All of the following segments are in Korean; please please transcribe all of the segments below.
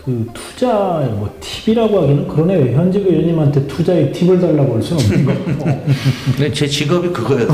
그 투자 뭐 팁이라고 하기는 그러네요. 현직 의원님한테 투자의 팁을 달라고 할 수는 없는 거고. 근데 제 직업이 그거예요.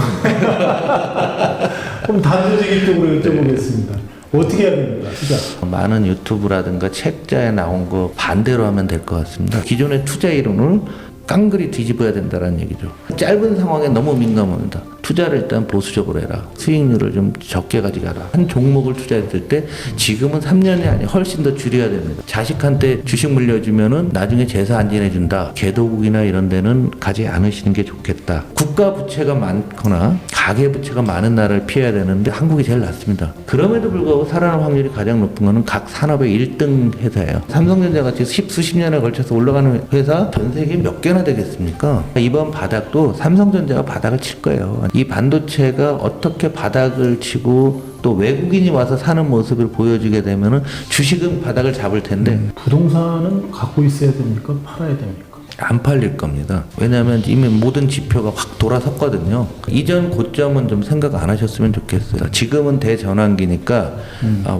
그럼 단도직입적으로 여쭤보겠습니다. 어떻게 해야 됩니까? 투자. 많은 유튜브라든가 책자에 나온 거 반대로 하면 될 것 같습니다. 기존의 투자 이론을 깡그리 뒤집어야 된다는 얘기죠. 짧은 상황에 너무 민감합니다. 투자를 일단 보수적으로 해라. 수익률을 좀 적게 가져가라. 한 종목을 투자했을 때 지금은 3년이 아니라 훨씬 더 줄여야 됩니다. 자식한테 주식 물려주면은 나중에 제사 안 지내준다. 개도국이나 이런 데는 가지 않으시는 게 좋겠다. 국가 부채가 많거나 가계 부채가 많은 나라를 피해야 되는데 한국이 제일 낮습니다. 그럼에도 불구하고 살아남을 확률이 가장 높은 거는 각 산업의 1등 회사예요. 삼성전자 같이 수십 년에 걸쳐서 올라가는 회사 전 세계에 몇 개나 되겠습니까? 이번 바닥도 삼성전자가 바닥을 칠 거예요. 이 반도체가 어떻게 바닥을 치고 또 외국인이 와서 사는 모습을 보여주게 되면은 주식은 바닥을 잡을 텐데 부동산은 갖고 있어야 됩니까? 팔아야 됩니까? 안 팔릴 겁니다. 왜냐하면 이미 모든 지표가 확 돌아섰거든요. 이전 고점은 좀 생각 안 하셨으면 좋겠어요. 지금은 대전환기니까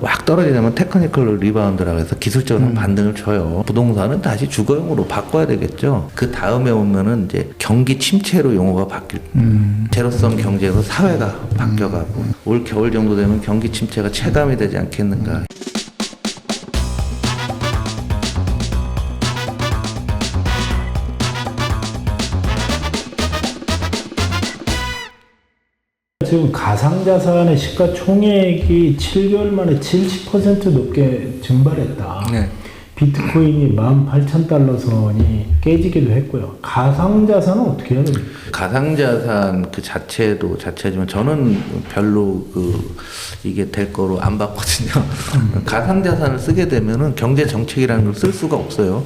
확 떨어지려면 테크니컬 리바운드라고 해서 기술적으로 반등을 쳐요. 부동산은 다시 주거용으로 바꿔야 되겠죠. 그 다음에 오면은 이제 경기 침체로 용어가 바뀔 제로섬 경제에서 사회가 바뀌어가고 올 겨울 정도 되면 경기 침체가 체감이 되지 않겠는가. 지금 가상자산의 시가총액이 7개월 만에 70% 넘게 증발했다. 네. 비트코인이 18,000달러 선이 깨지기도 했고요. 가상자산은 어떻게 해야 됩니까? 가상자산 그 자체도 자체지만 저는 별로 이게 될 거로 안 봤거든요. 가상자산을 쓰게 되면은 경제 정책이라는 걸 쓸 수가 없어요.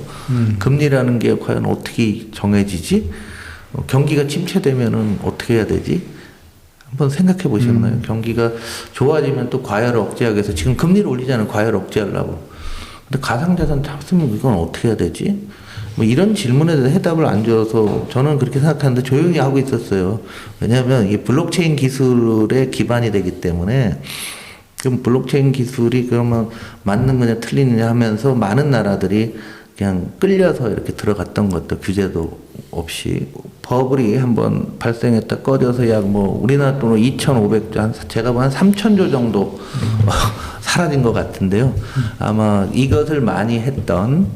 금리라는 게 과연 어떻게 정해지지? 경기가 침체되면은 어떻게 해야 되지? 한번 생각해 보셨나요? 경기가 좋아지면 또 과열을 억제하기 위해서 지금 금리를 올리자는 과열을 억제하려고. 근데 가상자산 잡으면 이건 어떻게 해야 되지? 뭐 이런 질문에 대해서 해답을 안 줘서 저는 그렇게 생각하는데 조용히 하고 있었어요. 왜냐하면 이게 블록체인 기술에 기반이 되기 때문에 그럼 블록체인 기술이 그러면 맞는 거냐 틀리느냐 하면서 많은 나라들이 그냥 끌려서 이렇게 들어갔던 것도 규제도 없이 버블이 한번 발생했다 꺼져서 약 뭐 우리나라 돈으로 2,500조 제가 한 3,000조 정도 사라진 것 같은데요. 아마 이것을 많이 했던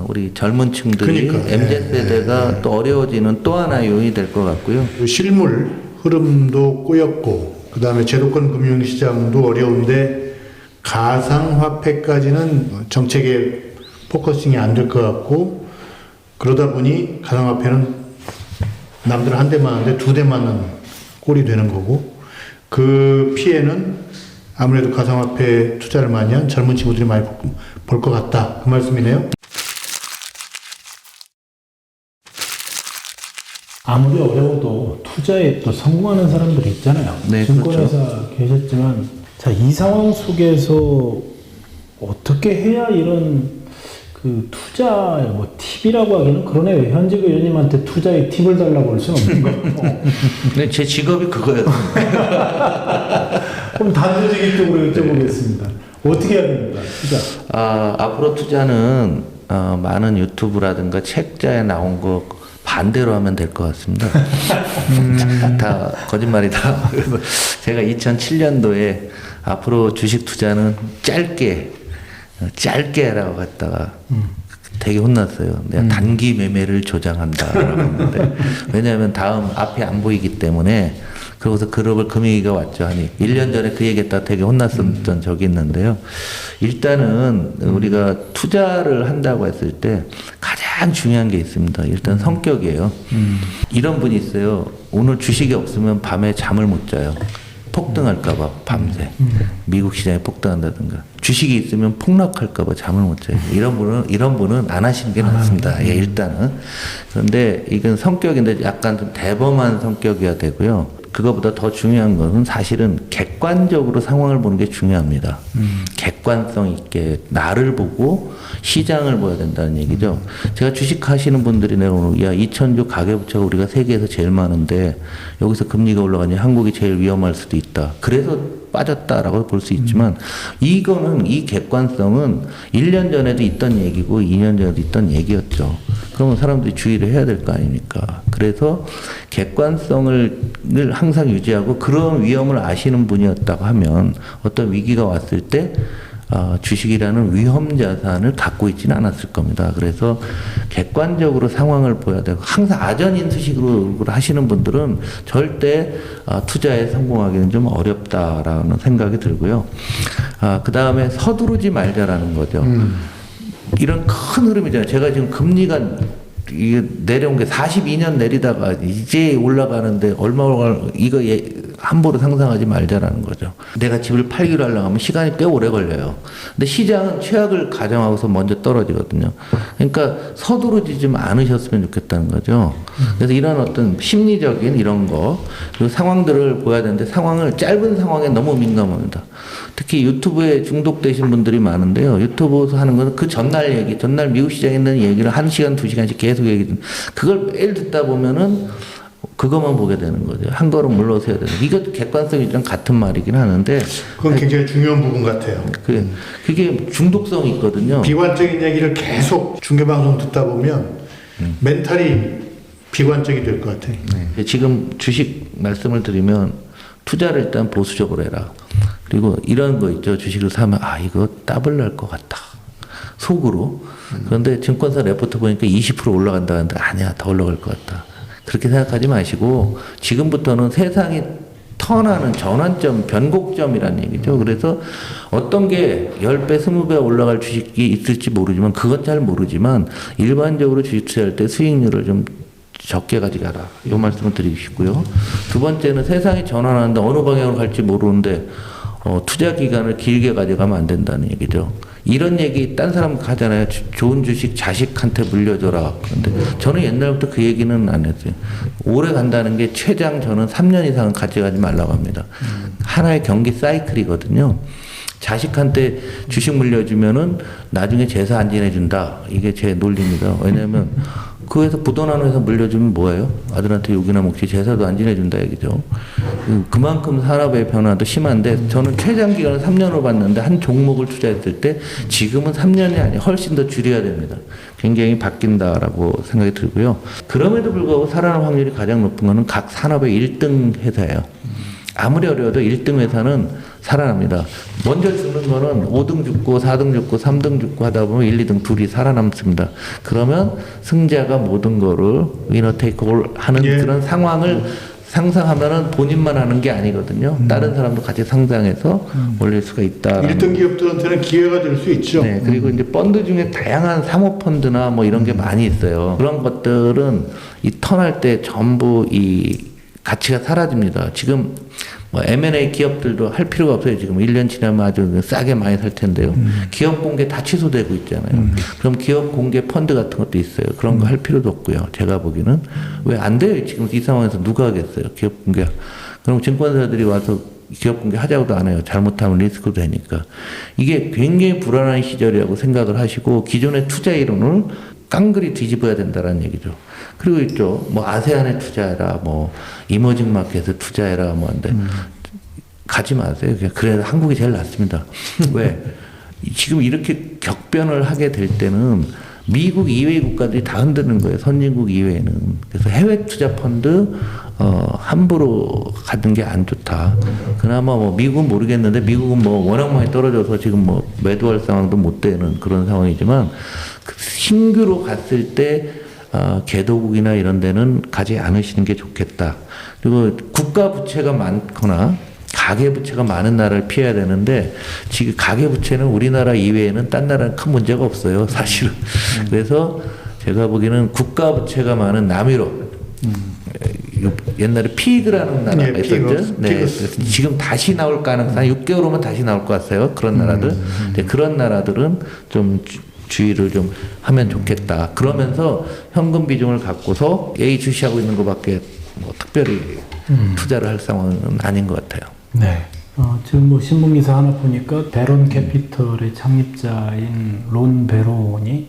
우리 젊은 층들이 MZ세대가 또 어려워지는 또 하나의 요인이 될 것 같고요. 실물 흐름도 꼬였고 그 다음에 제도권 금융시장도 어려운데 가상화폐까지는 정책에 포커싱이 안 될 것 같고 그러다 보니 가상화폐는 남들은 한 대 맞는데 두 대 맞는 꼴이 되는 거고 그 피해는 아무래도 가상화폐 투자를 많이 한 젊은 친구들이 많이 볼 것 같다 그 말씀이네요. 아무리 어려워도 투자에 또 성공하는 사람들이 있잖아요. 네, 증권회사 그렇죠. 계셨지만 자, 이 상황 속에서 어떻게 해야 이런 그 투자 뭐 팁이라고 하기는 그러네요. 현직 의원님한테 투자의 팁을 달라고 할 수는 없는 거고. 근데 제 직업이 그거예요. 그럼 단도직입적으로 여쭤보겠습니다. 어떻게 해야 됩니까? 투자. 앞으로 투자는 많은 유튜브라든가 책자에 나온 거 반대로 하면 될 것 같습니다. 다 거짓말이다. 그래서 제가 2007년도에 앞으로 주식 투자는 짧게라고 갔다가 되게 혼났어요. 내가 단기 매매를 조장한다라고 했는데 왜냐하면 다음 앞이 안 보이기 때문에 그러고서 글로벌 금융위기가 왔죠. 한 1년 전에 그 얘기했다가 되게 혼났었던 적이 있는데요. 일단은 우리가 투자를 한다고 했을 때 가장 중요한 게 있습니다. 일단 성격이에요. 이런 분이 있어요. 오늘 주식이 없으면 밤에 잠을 못 자요. 폭등할까봐 밤새 미국 시장이 폭등한다든가 주식이 있으면 폭락할까봐 잠을 못 자요. 이런 분은 안 하시는 게 낫습니다. 예, 일단은. 그런데 이건 성격인데 약간 좀 대범한 성격이어야 되고요. 그거보다 더 중요한 것은 사실은 객관적으로 상황을 보는 게 중요합니다. 객관성 있게 나를 보고 시장을 봐야 된다는 얘기죠. 제가 주식하시는 분들이 내가 오늘 2,000조 가계부채가 우리가 세계에서 제일 많은데 여기서 금리가 올라가니 한국이 제일 위험할 수도 있다. 그래서 빠졌다라고 볼 수 있지만 이거는 이 객관성은 1년 전에도 있던 얘기고 2년 전에도 있던 얘기였죠. 그러면 사람들이 주의를 해야 될 거 아닙니까? 그래서 객관성을 늘 항상 유지하고 그런 위험을 아시는 분이었다고 하면 어떤 위기가 왔을 때 주식이라는 위험 자산을 갖고 있지는 않았을 겁니다. 그래서 객관적으로 상황을 보여야 되고 항상 아전인수식으로 하시는 분들은 절대 투자에 성공하기는 좀 어렵다라는 생각이 들고요. 그 다음에 서두르지 말자라는 거죠. 이런 큰 흐름이잖아요. 제가 지금 금리가 이게 내려온 게 42년 내리다가 이제 올라가는데 얼마 이거 함부로 상상하지 말자라는 거죠. 내가 집을 팔기로 하려고 하면 시간이 꽤 오래 걸려요. 근데 시장은 최악을 가정하고서 먼저 떨어지거든요. 그러니까 서두르지 좀 않으셨으면 좋겠다는 거죠. 그래서 이런 어떤 심리적인 이런 거, 그리고 상황들을 보여야 되는데 상황을 짧은 상황에 너무 민감합니다. 특히 유튜브에 중독되신 분들이 많은데요. 유튜브에서 하는 것은 그 전날 얘기, 전날 미국 시장에 있는 얘기를 1시간, 2시간씩 계속 얘기, 그걸 매일 듣다 보면은 그것만 보게 되는 거죠. 한 걸음 물러서야 되는. 이것도 객관성이랑 같은 말이긴 하는데. 그건 굉장히 중요한 부분 같아요. 그게 중독성이 있거든요. 비관적인 얘기를 계속 중계방송 듣다 보면 멘탈이 비관적이 될 것 같아요. 네. 지금 주식 말씀을 드리면 투자를 일단 보수적으로 해라. 그리고 이런 거 있죠. 주식을 사면 이거 더블 날 것 같다. 속으로. 그런데 증권사 레포트 보니까 20% 올라간다는데 아니야, 더 올라갈 것 같다. 그렇게 생각하지 마시고 지금부터는 세상이 턴하는 전환점, 변곡점이라는 얘기죠. 그래서 어떤 게 10배, 20배 올라갈 주식이 있을지 모르지만 그건 잘 모르지만 일반적으로 주식 투자할 때 수익률을 좀 적게 가져가라. 이 말씀을 드리고 싶고요. 두 번째는 세상이 전환하는데 어느 방향으로 갈지 모르는데 투자 기간을 길게 가져가면 안 된다는 얘기죠. 이런 얘기 딴 사람 하잖아요. 좋은 주식 자식한테 물려줘라. 그런데 저는 옛날부터 그 얘기는 안 했어요. 오래 간다는 게 최장 저는 3년 이상은 가져가지 말라고 합니다. 하나의 경기 사이클이거든요. 자식한테 주식 물려주면은 나중에 제사 안 지내준다. 이게 제 논리입니다. 왜냐면 그 회사 부도난 회사 물려주면 뭐예요? 아들한테 욕이나 먹지 제사도 안 지내준다 얘기죠. 그만큼 산업의 변화도 심한데 저는 최장 기간을 3년으로 봤는데 한 종목을 투자했을 때 지금은 3년이 아니라 훨씬 더 줄여야 됩니다. 굉장히 바뀐다라고 생각이 들고요. 그럼에도 불구하고 살아날 확률이 가장 높은 것은 각 산업의 1등 회사예요. 아무리 어려워도 1등 회사는 살아납니다. 먼저 죽는 거는 5등 죽고 4등 죽고 3등 죽고 하다 보면 1, 2등 둘이 살아남습니다. 그러면 승자가 모든 거를 위너 테이크 올 하는 그런 상황을 상상하면은 본인만 하는 게 아니거든요. 다른 사람도 같이 상상해서 올릴 수가 있다. 1등 기업들한테는 기회가 될 수 있죠. 네, 그리고 이제 펀드 중에 다양한 사모펀드나 뭐 이런 게 많이 있어요. 그런 것들은 이 턴할 때 전부 이 가치가 사라집니다. 지금 뭐 M&A 기업들도 할 필요가 없어요. 지금 1년 지나면 아주 싸게 많이 살 텐데요. 기업 공개 다 취소되고 있잖아요. 그럼 기업 공개 펀드 같은 것도 있어요. 그런 거 할 필요도 없고요. 제가 보기에는 왜 안 돼요? 지금 이 상황에서 누가 하겠어요? 기업 공개. 그럼 증권사들이 와서 기업 공개 하자고도 안 해요. 잘못하면 리스크도 되니까. 이게 굉장히 불안한 시절이라고 생각을 하시고 기존의 투자 이론을 깡그리 뒤집어야 된다라는 얘기죠. 그리고 있죠. 뭐 아세안에 투자해라, 뭐 이머징 마켓에 투자해라, 뭐 한데 가지 마세요. 그래서 한국이 제일 낫습니다. 왜? 지금 이렇게 격변을 하게 될 때는 미국 이외의 국가들이 다 흔드는 거예요. 선진국 이외에는. 그래서 해외 투자 펀드 함부로 가는 게 안 좋다. 그나마 뭐 미국은 모르겠는데 미국은 뭐 워낙 많이 떨어져서 지금 뭐 매도할 상황도 못 되는 그런 상황이지만 신규로 갔을 때 개도국이나 이런 데는 가지 않으시는 게 좋겠다. 그리고 국가 부채가 많거나 가계 부채가 많은 나라를 피해야 되는데 지금 가계 부채는 우리나라 이외에는 딴 나라는 큰 문제가 없어요, 사실은. 그래서 제가 보기에는 국가 부채가 많은 남유럽, 옛날에 피그라는 나라가 있었죠. 네, 그래서 지금 다시 나올 가능성 6개월 후면 다시 나올 것 같아요. 그런 나라들. 그런 나라들은 좀 주의를 좀 하면 좋겠다. 그러면서 현금 비중을 갖고서 A 주시하고 있는 것밖에 뭐 특별히 투자를 할 상황은 아닌 것 같아요. 네. 지금 뭐 신문 기사 하나 보니까 베론 캐피털의 창립자인 론 베론이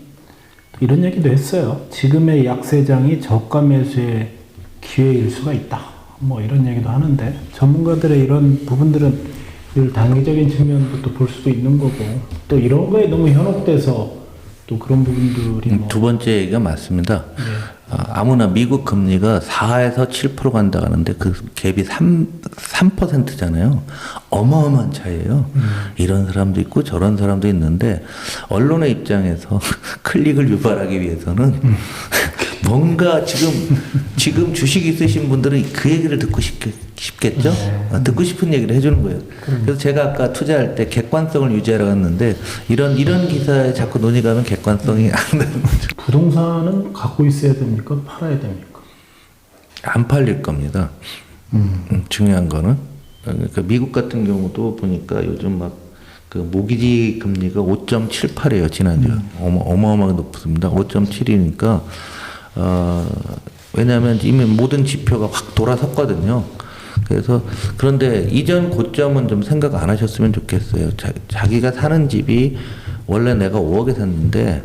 이런 얘기도 했어요. 지금의 약세장이 저가 매수의 기회일 수가 있다. 뭐 이런 얘기도 하는데 전문가들의 이런 부분들은 늘 단기적인 측면부터 볼 수도 있는 거고 또 이런 거에 너무 현혹돼서 또 그런 부분들이 뭐 두 번째 얘기가 맞습니다. 네. 아무나 미국 금리가 4에서 7% 간다 하는데 그 갭이 3%잖아요. 어마어마한 차이예요. 이런 사람도 있고 저런 사람도 있는데 언론의 입장에서 클릭을 유발하기 위해서는 뭔가 지금 주식 있으신 분들은 그 얘기를 듣고 싶겠죠? 듣고 싶은 얘기를 해주는 거예요. 그래서 제가 아까 투자할 때 객관성을 유지하라고 했는데 이런 기사에 자꾸 논의가 하면 객관성이 안 되는 거죠. 부동산은 갖고 있어야 됩니까? 팔아야 됩니까? 안 팔릴 겁니다. 중요한 거는 그러니까 미국 같은 경우도 보니까 요즘 막 그 모기지 금리가 5.78이에요 지난주. 어마어마하게 높습니다. 5.7이니까 왜냐하면 이미 모든 지표가 확 돌아섰거든요. 그래서 그런데 이전 고점은 좀 생각 안 하셨으면 좋겠어요. 자기가 사는 집이 원래 내가 5억에 샀는데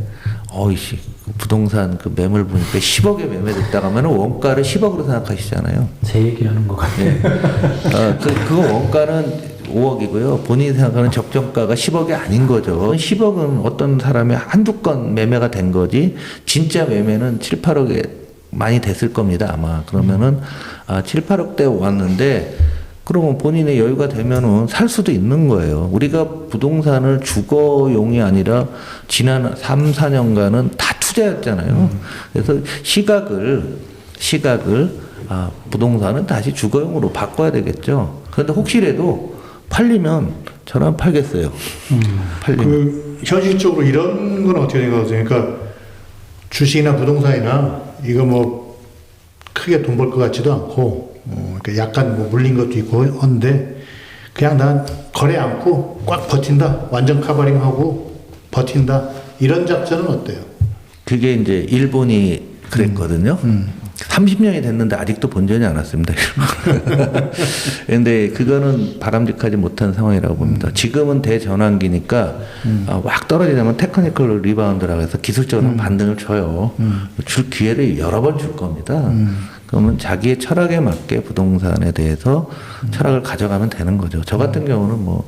어이씨 부동산 그 매물 보니까 10억에 매매됐다가 하면 원가를 10억으로 생각하시잖아요. 제 얘기하는 것 같아요. 네. 그거 원가는 5억이고요. 본인이 생각하는 적정가가 10억이 아닌 거죠. 10억은 어떤 사람이 한두 건 매매가 된 거지 진짜 매매는 7, 8억에 많이 됐을 겁니다. 아마 그러면은 7, 8억대 왔는데 그러면 본인의 여유가 되면은 살 수도 있는 거예요. 우리가 부동산을 주거용이 아니라 지난 3, 4년간은 다 투자였잖아요. 그래서 시각을 부동산은 다시 주거용으로 바꿔야 되겠죠. 그런데 혹시라도 팔리면 저는 팔겠어요. 팔리면. 그 현실적으로 이런 건 어떻게 생각하세요? 그러니까 주식이나 부동산이나 이거 뭐 크게 돈 벌 것 같지도 않고 그러니까 약간 뭐 물린 것도 있고 한데 그냥 난 거래 않고 꽉 버틴다. 완전 카버링하고 버틴다. 이런 작전은 어때요? 그게 이제 일본이 그랬거든요. 30년이 됐는데 아직도 본전이 안 왔습니다. 그런데 그거는 바람직하지 못한 상황이라고 봅니다. 지금은 대전환기니까 막 떨어지려면 테크니컬 리바운드라고 해서 기술적으로 반등을 줘요. 줄 기회를 여러 번 줄 겁니다. 그러면 자기의 철학에 맞게 부동산에 대해서 철학을 가져가면 되는 거죠. 저 같은 경우는 뭐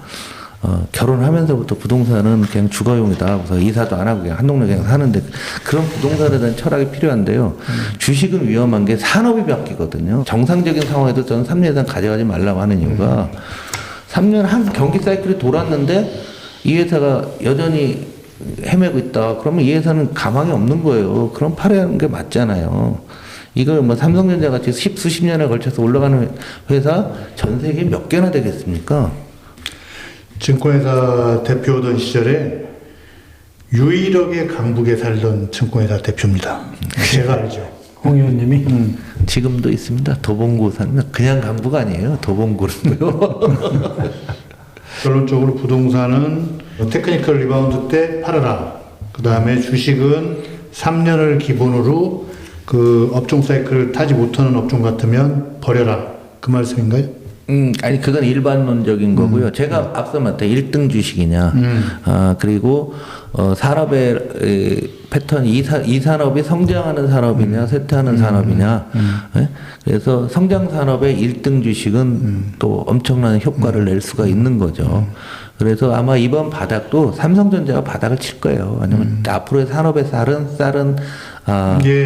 결혼하면서부터 부동산은 그냥 주거용이다. 그래서 이사도 안 하고 그냥 한 동네 그냥 사는데 그런 부동산에 대한 철학이 필요한데요. 주식은 위험한 게 산업이 바뀌거든요. 정상적인 상황에도 저는 3년 이상 가져가지 말라고 하는 이유가 3년 한 경기 사이클이 돌았는데 이 회사가 여전히 헤매고 있다. 그러면 이 회사는 가망이 없는 거예요. 그럼 팔아야 게 맞잖아요. 이걸 뭐 삼성전자 같이 수십 년에 걸쳐서 올라가는 회사 전 세계에 몇 개나 되겠습니까? 증권회사 대표던 시절에 유일하게 강북에 살던 증권회사 대표입니다. 제가 알죠. 홍 의원님이 지금도 있습니다. 도봉구산 그냥 강북 아니에요. 도봉구로요. 결론적으로 부동산은 테크니컬 리바운드 때 팔아라. 그 다음에 주식은 3년을 기본으로 그 업종 사이클을 타지 못하는 업종 같으면 버려라. 그 말씀인가요? 아니 그건 일반론적인 거고요. 제가 앞서 말했던 1등 주식이냐, 그리고 산업의 패턴 이 산업이 성장하는 산업이냐, 쇠퇴하는 산업이냐. 네? 그래서 성장 산업의 1등 주식은 또 엄청난 효과를 낼 수가 있는 거죠. 그래서 아마 이번 바닥도 삼성전자가 바닥을 칠 거예요. 왜냐면 앞으로의 산업의 쌀은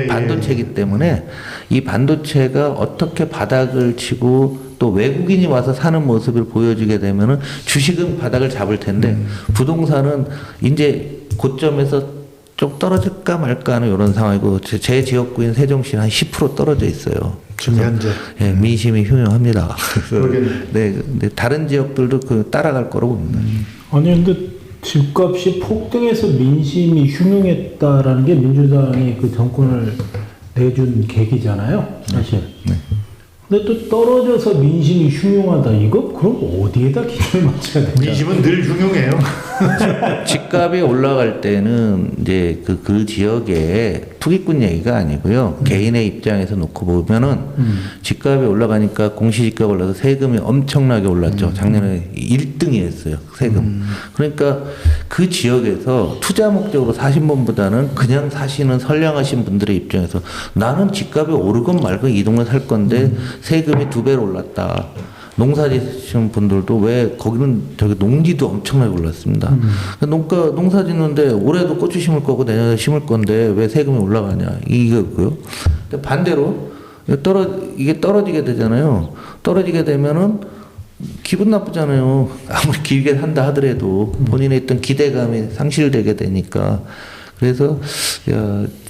반도체이기 때문에 이 반도체가 어떻게 바닥을 치고 또 외국인이 와서 사는 모습을 보여주게 되면은 주식은 바닥을 잡을 텐데 부동산은 이제 고점에서 좀 떨어질까 말까 하는 이런 상황이고 제 지역구인 세종시는 한 10% 떨어져 있어요. 지금 현재. 예, 민심이 흉흉합니다. 그러겠네. 네, 근데 다른 지역들도 그 따라갈 거라고 봅니다. 아니 근데 집값이 폭등해서 민심이 흉흉했다라는 게 민주당이 그 정권을 내준 계기잖아요, 사실. 네. 근데 또 떨어져서 민심이 흉흉하다 이거 그럼 어디에다 기준을 맞춰야 될까? 민심은 늘 흉흉해요. 집값이 올라갈 때는 이제 그 지역의 투기꾼 얘기가 아니고요. 개인의 입장에서 놓고 보면은 집값이 올라가니까 공시지가가 올라서 세금이 엄청나게 올랐죠. 작년에 1등이 했어요. 세금. 그러니까 그 지역에서 투자 목적으로 사신 분보다는 그냥 사시는 선량하신 분들의 입장에서 나는 집값이 오르건 말건 이 동네 살 건데 세금이 2배로 올랐다. 농사 지시는 분들도 왜 거기는 저기 농지도 엄청나게 올랐습니다. 농사 짓는데 올해도 고추 심을 거고 내년에 심을 건데 왜 세금이 올라가냐 이거고요. 근데 반대로 이게 떨어지게 되잖아요. 떨어지게 되면은 기분 나쁘잖아요. 아무리 길게 한다 하더라도 본인의 있던 기대감이 상실되게 되니까. 그래서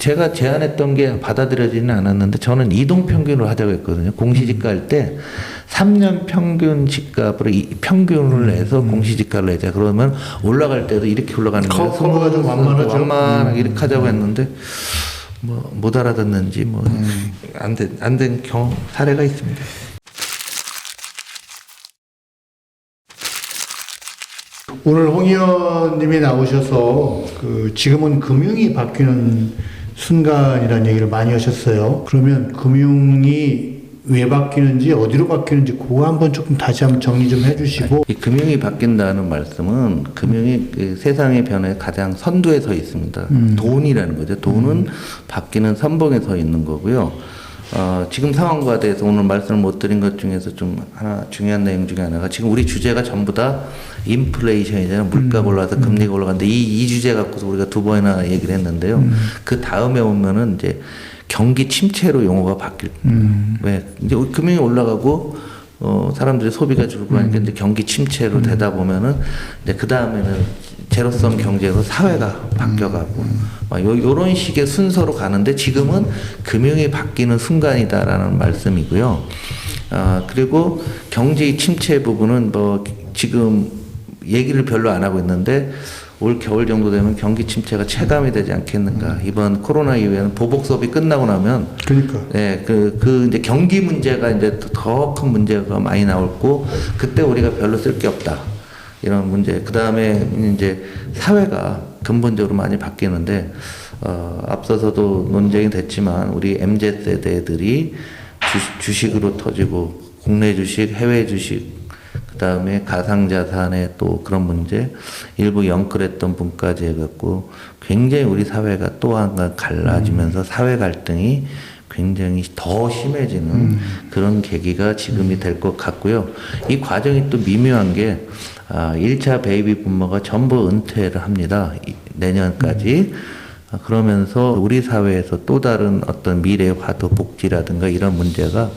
제가 제안했던 게 받아들여지는 않았는데 저는 이동 평균으로 하자고 했거든요. 공시지가 할 때 3년 평균 집값으로 평균을 내서 공시지가를 내자. 그러면 올라갈 때도 이렇게 올라가는 거예요. 커버가 좀 완만하죠. 완만하게 이렇게 하자고 했는데 뭐 못 알아듣는지 뭐 안 된 경험 사례가 있습니다. 오늘 홍 의원님이 나오셔서 지금은 금융이 바뀌는 순간이라는 얘기를 많이 하셨어요. 그러면 금융이 왜 바뀌는지 어디로 바뀌는지 그거 한번 조금 다시 한번 정리 좀 해주시고. 이 금융이 바뀐다는 말씀은 금융이 그 세상의 변화에 가장 선두에 서 있습니다. 돈이라는 거죠. 돈은 바뀌는 선봉에 서 있는 거고요. 지금 상황과 대해서 오늘 말씀을 못 드린 것 중에서 좀 하나 중요한 내용 중에 하나가 지금 우리 주제가 전부 다 인플레이션이잖아요. 물가가 올라가서 금리가 올라가는데 이 주제 갖고서 우리가 두 번이나 얘기를 했는데요. 그 다음에 오면은 이제 경기 침체로 용어가 바뀔. 왜 이제 금융이 올라가고 사람들의 소비가 줄고 하니까 이제 경기 침체로 되다 보면은 이제 그 다음에는 제로섬 경제로 사회가 바뀌어가고 요런 식의 순서로 가는데 지금은 금융이 바뀌는 순간이다라는 말씀이고요. 그리고 경제의 침체 부분은 뭐 지금 얘기를 별로 안 하고 있는데 올 겨울 정도 되면 경기 침체가 체감이 되지 않겠는가. 이번 코로나 이후에는 보복 수업이 끝나고 나면 그러니까. 네, 이제 경기 문제가 이제 더 큰 문제가 많이 나올고 그때 우리가 별로 쓸 게 없다. 이런 문제. 그 다음에 이제 사회가 근본적으로 많이 바뀌는데, 앞서서도 논쟁이 됐지만, 우리 MZ 세대들이 주식으로 터지고, 국내 주식, 해외 주식, 그 다음에 가상자산의 또 그런 문제, 일부 영끌했던 분까지 해갖고, 굉장히 우리 사회가 또 한가 갈라지면서 사회 갈등이 굉장히 더 심해지는 그런 계기가 지금이 될 것 같고요. 이 과정이 또 미묘한 게 1차 베이비 부머가 전부 은퇴를 합니다. 내년까지. 그러면서 우리 사회에서 또 다른 어떤 미래 화두 복지라든가 이런 문제가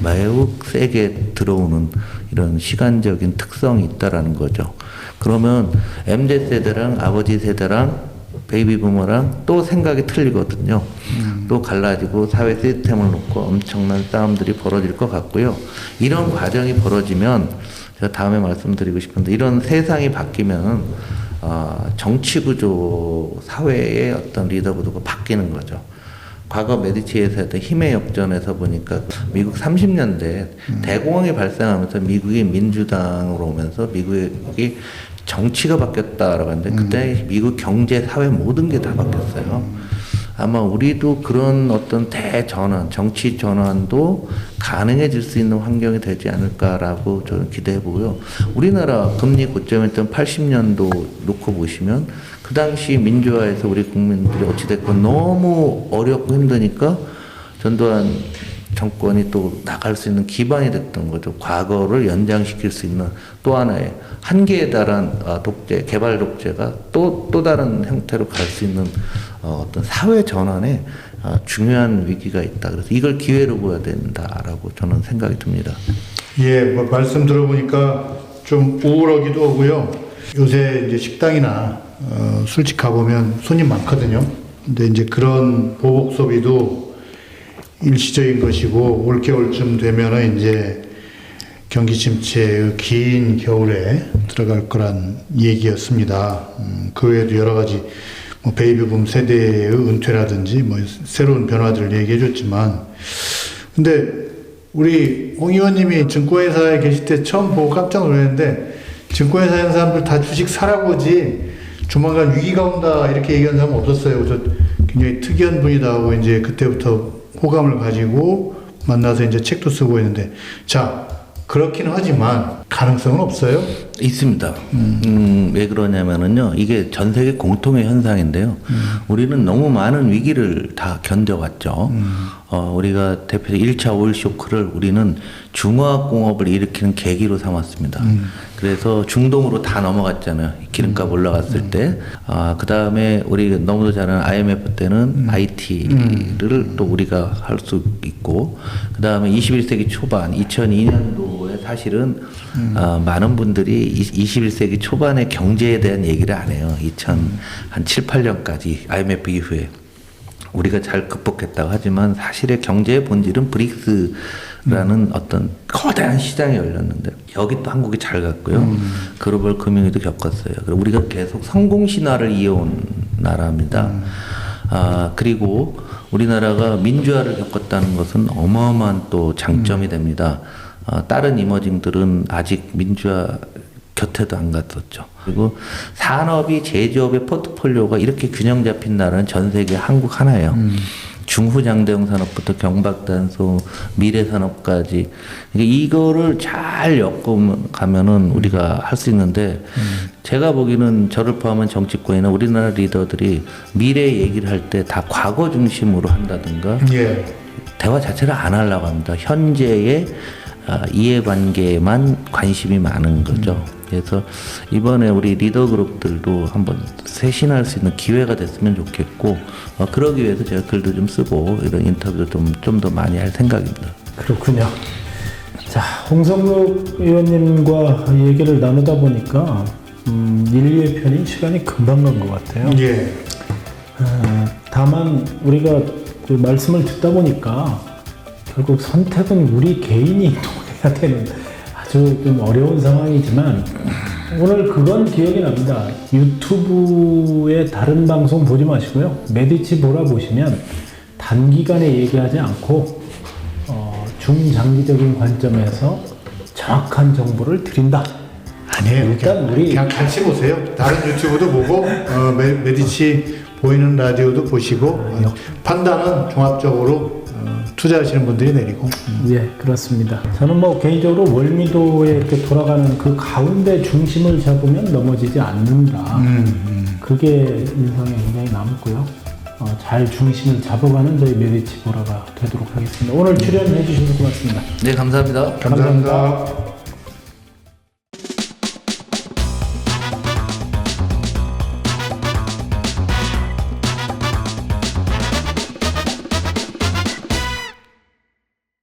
매우 세게 들어오는 이런 시간적인 특성이 있다라는 거죠. 그러면 MZ세대랑 아버지 세대랑 베이비 부머랑 또 생각이 틀리거든요. 또 갈라지고 사회 시스템을 놓고 엄청난 싸움들이 벌어질 것 같고요. 이런 과정이 벌어지면 제가 다음에 말씀드리고 싶은데 이런 세상이 바뀌면 정치 구조, 사회의 어떤 리더 구도가 바뀌는 거죠. 과거 메디치에서 했던 힘의 역전에서 보니까 미국 30년대 대공황이 발생하면서 미국이 민주당으로 오면서 미국이 정치가 바뀌었다라고 하는데 그때 미국 경제, 사회 모든 게 다 바뀌었어요. 아마 우리도 그런 어떤 대전환, 정치 전환도 가능해질 수 있는 환경이 되지 않을까라고 저는 기대해 보고요. 우리나라 금리 고점이었던 80년도 놓고 보시면 그 당시 민주화에서 우리 국민들이 어찌됐건 너무 어렵고 힘드니까 전두환 정권이 또 나갈 수 있는 기반이 됐던 거죠. 과거를 연장시킬 수 있는 또 하나의 한계에 달한 독재, 개발 독재가 또 다른 형태로 갈 수 있는 어떤 사회 전환에 중요한 위기가 있다. 그래서 이걸 기회로 보아야 된다라고 저는 생각이 듭니다. 예, 뭐 말씀 들어보니까 좀 우울하기도 하고요. 요새 이제 식당이나 술집 가보면 손님 많거든요. 근데 이제 그런 보복 소비도 일시적인 것이고 올겨울쯤 되면은 이제 경기 침체의 긴 겨울에 들어갈 거란 얘기였습니다. 그 외에도 여러 가지 뭐 베이비붐 세대의 은퇴라든지 뭐 새로운 변화들을 얘기해 줬지만 근데 우리 홍 의원님이 증권회사에 계실 때 처음 보고 깜짝 놀랐는데 증권회사 하는 사람들 다 주식 사라고지 조만간 위기가 온다 이렇게 얘기하는 사람은 없었어요. 저 굉장히 특이한 분이다 하고 이제 그때부터 호감을 가지고 만나서 이제 책도 쓰고 있는데 자 그렇긴 하지만 가능성은 없어요? 있습니다. 왜 그러냐면은요, 이게 전 세계 공통의 현상인데요. 우리는 너무 많은 위기를 다 견뎌왔죠. 우리가 대표적 1차 오일 쇼크를 우리는 중화학공업을 일으키는 계기로 삼았습니다. 그래서 중동으로 다 넘어갔잖아요. 기름값 올라갔을 때. 그 다음에 우리 너무도 잘 아는 IMF 때는 IT를 또 우리가 할 수 있고, 그 다음에 21세기 초반, 2002년도에 사실은 많은 분들이 21세기 초반의 경제에 대한 얘기를 안 해요. 2007, 8년까지 IMF 이후에. 우리가 잘 극복했다고 하지만 사실의 경제의 본질은 브릭스라는 어떤 거대한 시장이 열렸는데 여기 또 한국이 잘 갔고요. 글로벌 금융위도 겪었어요. 그리고 우리가 계속 성공 신화를 이어온 나라입니다. 그리고 우리나라가 민주화를 겪었다는 것은 어마어마한 또 장점이 됩니다. 다른 이머징들은 아직 민주화 곁에도 안 갔었죠. 그리고 산업이 제조업의 포트폴리오가 이렇게 균형 잡힌 나라는 전 세계 한국 하나예요. 중후장대형 산업부터 경박단소, 미래산업까지. 그러니까 이거를 잘 엮어가면은 우리가 할 수 있는데, 제가 보기에는 저를 포함한 정치권이나 우리나라 리더들이 미래 얘기를 할 때 다 과거 중심으로 한다든가, 예. 대화 자체를 안 하려고 합니다. 현재의 이해관계에만 관심이 많은 거죠. 그래서 이번에 우리 리더 그룹들도 한번 쇄신할 수 있는 기회가 됐으면 좋겠고, 그러기 위해서 제가 글도 좀 쓰고 이런 인터뷰도 좀 더 많이 할 생각입니다. 그렇군요. 자, 홍성록 의원님과 얘기를 나누다 보니까 인류의 편인 시간이 금방 간 것 같아요. 예. 다만 우리가 그 말씀을 듣다 보니까 결국 선택은 우리 개인이 해야 되는 아주 좀 어려운 상황이지만 오늘 그건 기억이 납니다. 유튜브의 다른 방송 보지 마시고요. 메디치 보라 보시면 단기간에 얘기하지 않고 중장기적인 관점에서 정확한 정보를 드린다. 아니에요. 일단 우리 그냥 같이 보세요. 다른 유튜브도 보고 메디치 보이는 라디오도 보시고 판단은 종합적으로 투자하시는 분들이 내리고. 예, 그렇습니다. 저는 뭐 개인적으로 월미도에 이렇게 돌아가는 그 가운데 중심을 잡으면 넘어지지 않는다. 그게 인상에 굉장히 남고요. 잘 중심을 잡아가는 저희 메디치 보라가 되도록 하겠습니다. 오늘 출연해 주셔서 고맙습니다. 네, 감사합니다. 감사합니다.